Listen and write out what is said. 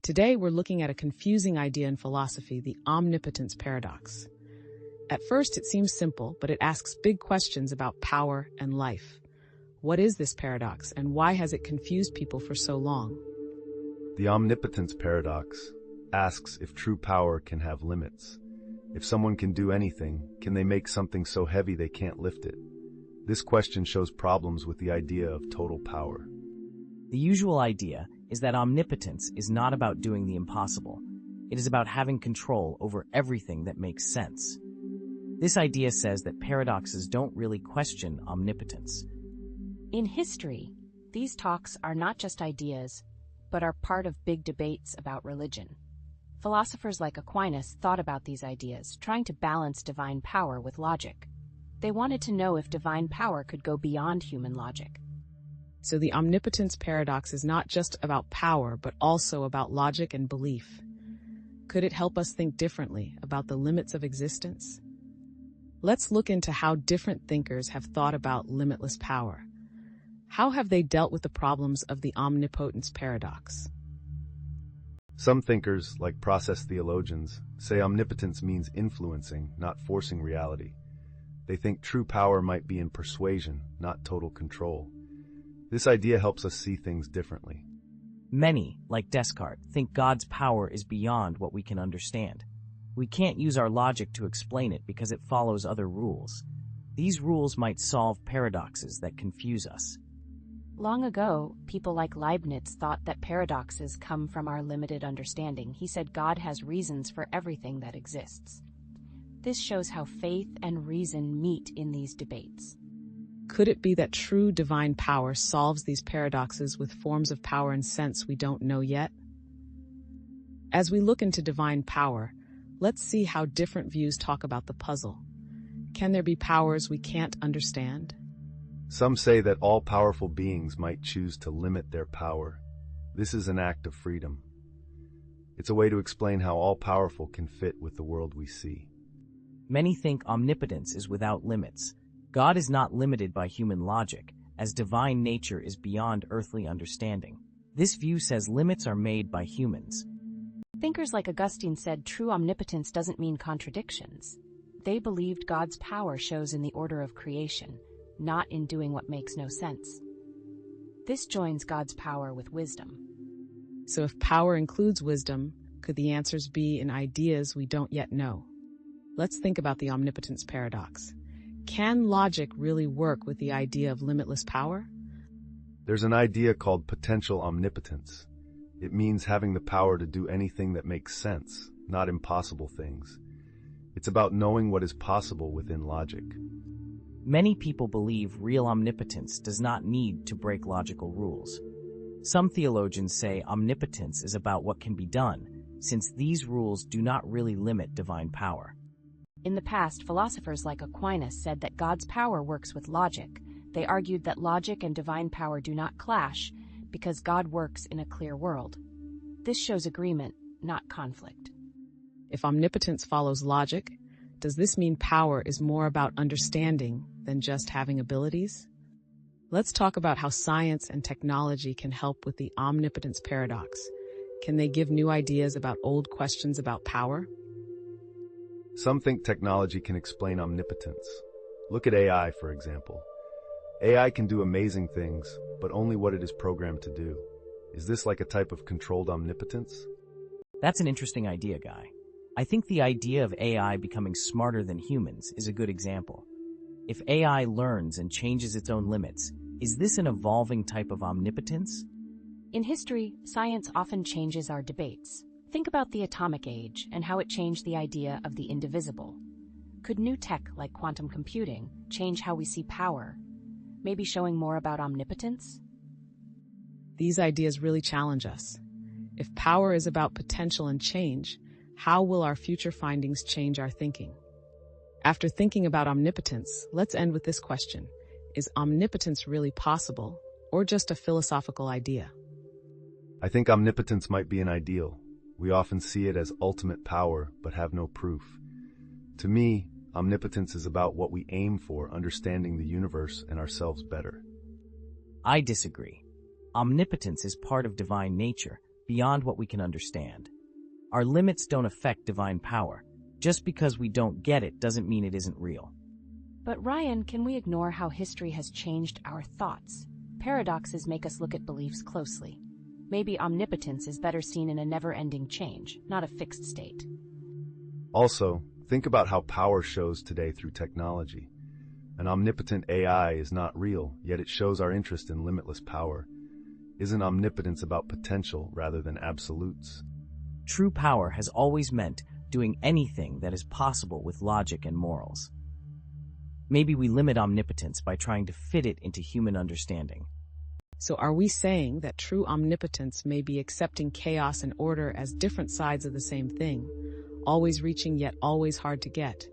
Today, we're looking at a confusing idea in philosophy, the omnipotence paradox. At first, it seems simple, but it asks big questions about power and life. What is this paradox, and why has it confused people for so long? The omnipotence paradox asks if true power can have limits. If someone can do anything, can they make something so heavy they can't lift it? This question shows problems with the idea of total power. The usual idea is that omnipotence is not about doing the impossible. It is about having control over everything that makes sense. This idea says that paradoxes don't really question omnipotence. In history, these talks are not just ideas, but are part of big debates about religion. Philosophers like Aquinas thought about these ideas, trying to balance divine power with logic. They wanted to know if divine power could go beyond human logic. So the omnipotence paradox is not just about power, but also about logic and belief. Could it help us think differently about the limits of existence? Let's look into how different thinkers have thought about limitless power. How have they dealt with the problems of the omnipotence paradox? Some thinkers, like process theologians, say omnipotence means influencing, not forcing reality. They think true power might be in persuasion, not total control. This idea helps us see things differently. Many, like Descartes, think God's power is beyond what we can understand. We can't use our logic to explain it because it follows other rules. These rules might solve paradoxes that confuse us. Long ago, people like Leibniz thought that paradoxes come from our limited understanding. He said God has reasons for everything that exists. This shows how faith and reason meet in these debates. Could it be that true divine power solves these paradoxes with forms of power and sense we don't know yet? As we look into divine power, let's see how different views talk about the puzzle. Can there be powers we can't understand? Some say that all powerful beings might choose to limit their power. This is an act of freedom. It's a way to explain how all powerful can fit with the world we see. Many think omnipotence is without limits. God is not limited by human logic, as divine nature is beyond earthly understanding. This view says limits are made by humans. Thinkers like Augustine said true omnipotence doesn't mean contradictions. They believed God's power shows in the order of creation, not in doing what makes no sense. This joins God's power with wisdom. So if power includes wisdom, could the answers be in ideas we don't yet know? Let's think about the omnipotence paradox. Can logic really work with the idea of limitless power? There's an idea called potential omnipotence. It means having the power to do anything that makes sense, not impossible things. It's about knowing what is possible within logic. Many people believe real omnipotence does not need to break logical rules. Some theologians say omnipotence is about what can be done, since these rules do not really limit divine power. In the past, philosophers like Aquinas said that God's power works with logic. They argued that logic and divine power do not clash because God works in a clear world. This shows agreement, not conflict. If omnipotence follows logic, does this mean power is more about understanding than just having abilities? Let's talk about how science and technology can help with the omnipotence paradox. Can they give new ideas about old questions about power? Some think technology can explain omnipotence. Look at AI, for example. AI can do amazing things, but only what it is programmed to do. Is this like a type of controlled omnipotence? That's an interesting idea, Guy. I think the idea of AI becoming smarter than humans is a good example. If AI learns and changes its own limits, is this an evolving type of omnipotence? In history, science often changes our debates. Think about the atomic age and how it changed the idea of the indivisible. Could new tech like quantum computing change how we see power, maybe showing more about omnipotence? These ideas really challenge us. If power is about potential and change, how will our future findings change our thinking? After thinking about omnipotence, let's end with this question. Is omnipotence really possible, or just a philosophical idea? I think omnipotence might be an ideal. We often see it as ultimate power, but have no proof. To me, omnipotence is about what we aim for, understanding the universe and ourselves better. I disagree. Omnipotence is part of divine nature, beyond what we can understand. Our limits don't affect divine power. Just because we don't get it doesn't mean it isn't real. But Ryan, can we ignore how history has changed our thoughts? Paradoxes make us look at beliefs closely. Maybe omnipotence is better seen in a never-ending change, not a fixed state. Also, think about how power shows today through technology. An omnipotent AI is not real, yet it shows our interest in limitless power. Isn't omnipotence about potential rather than absolutes? True power has always meant doing anything that is possible with logic and morals. Maybe we limit omnipotence by trying to fit it into human understanding. So are we saying that true omnipotence may be accepting chaos and order as different sides of the same thing, always reaching yet always hard to get?